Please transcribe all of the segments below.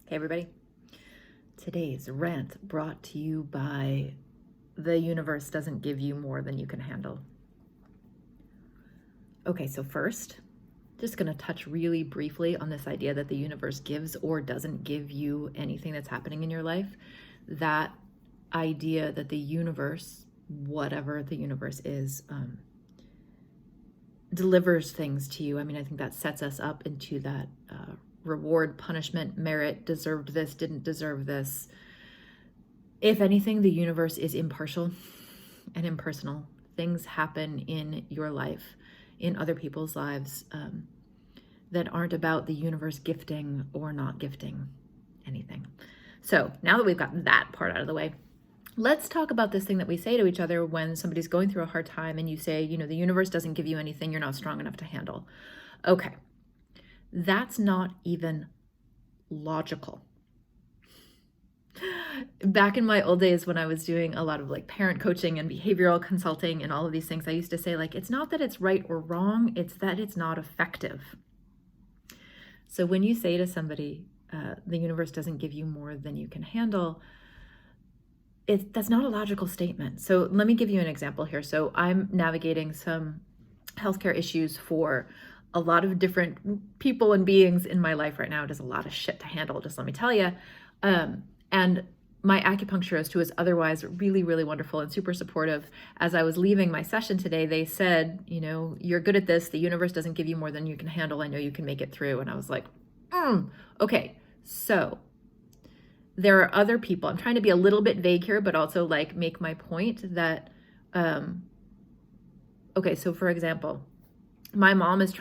Hey everybody. Today's rant brought to you by the universe doesn't give you more than you can handle. Okay, so first, just going to touch really briefly on this idea that the universe gives or doesn't give you anything that's happening in your life. That idea that the universe, whatever the universe is, delivers things to you. I mean, I think that sets us up into that reward, punishment, merit, deserved this, didn't deserve this. If anything, the universe is impartial and impersonal. Things happen in your life, in other people's lives, that aren't about the universe gifting or not gifting anything. So now that we've got that part out of the way, let's talk about this thing that we say to each other when somebody's going through a hard time and you say, the universe doesn't give you anything you're not strong enough to handle. Okay, that's not even logical. Back in my old days when I was doing a lot of like parent coaching and behavioral consulting and all of these things, I used to say like, it's not that it's right or wrong, it's that it's not effective. So when you say to somebody, the universe doesn't give you more than you can handle, that's not a logical statement. So let me give you an example here. So I'm navigating some healthcare issues for a lot of different people and beings in my life right now. It is a lot of shit to handle, just let me tell you. And my acupuncturist, who is otherwise really, really wonderful and super supportive, as I was leaving my session today, they said, you're good at this. The universe doesn't give you more than you can handle. I know you can make it through. And I was like, okay. So there are other people. I'm trying to be a little bit vague here, but also like make my point that, okay, so for example, my mom is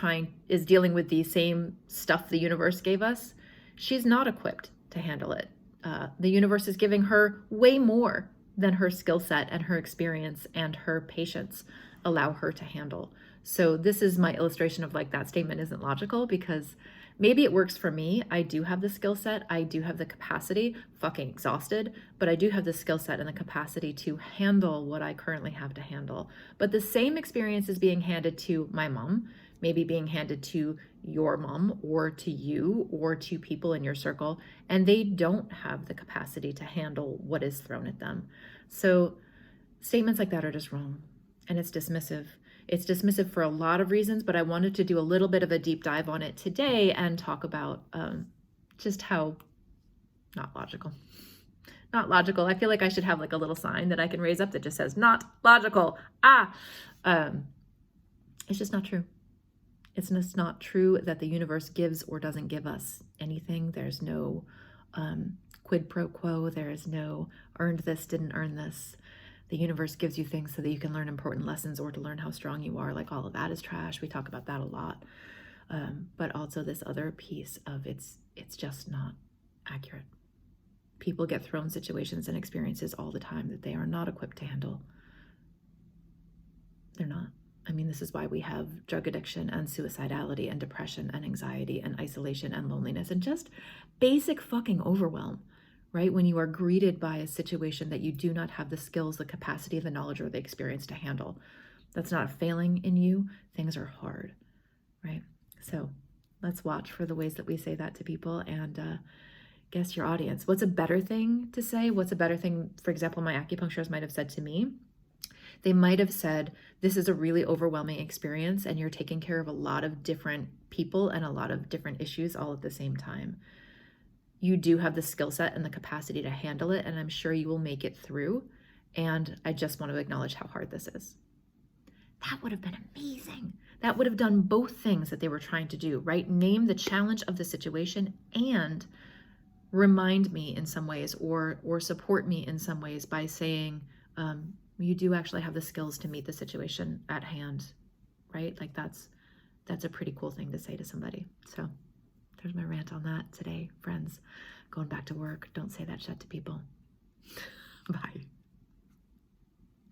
dealing with the same stuff the universe gave us. She's not equipped to handle it. The universe is giving her way more than her skill set and her experience and her patience allow her to handle. So this is my illustration of like that statement isn't logical, because maybe it works for me. I do have the skill set. I do have the capacity, fucking exhausted, but I do have the skill set and the capacity to handle what I currently have to handle. But the same experience is being handed to my mom, maybe being handed to your mom or to you or to people in your circle, and they don't have the capacity to handle what is thrown at them. So statements like that are just wrong, and it's dismissive. It's dismissive for a lot of reasons, but I wanted to do a little bit of a deep dive on it today and talk about just how not logical. Not logical. I feel like I should have like a little sign that I can raise up that just says not logical. It's just not true. It's just not true that the universe gives or doesn't give us anything. There's no quid pro quo. There is no earned this, didn't earn this. The universe gives you things so that you can learn important lessons or to learn how strong you are. Like all of that is trash. We talk about that a lot. But also this other piece of it's just not accurate. People get thrown situations and experiences all the time that they are not equipped to handle. They're not. I mean, this is why we have drug addiction and suicidality and depression and anxiety and isolation and loneliness and just basic fucking overwhelm, right? When you are greeted by a situation that you do not have the skills, the capacity, the knowledge, or the experience to handle. That's not a failing in you. Things are hard, right? So let's watch for the ways that we say that to people and guess your audience. What's a better thing to say? What's a better thing, for example, my acupuncturist might have said to me? They might have said, this is a really overwhelming experience and you're taking care of a lot of different people and a lot of different issues all at the same time. You do have the skill set and the capacity to handle it, and I'm sure you will make it through. And I just want to acknowledge how hard this is. That would have been amazing. That would have done both things that they were trying to do, right? Name the challenge of the situation and remind me in some ways or support me in some ways by saying, you do actually have the skills to meet the situation at hand, right? Like that's a pretty cool thing to say to somebody. So there's my rant on that today, friends. Going back to work. Don't say that shit to people. Bye.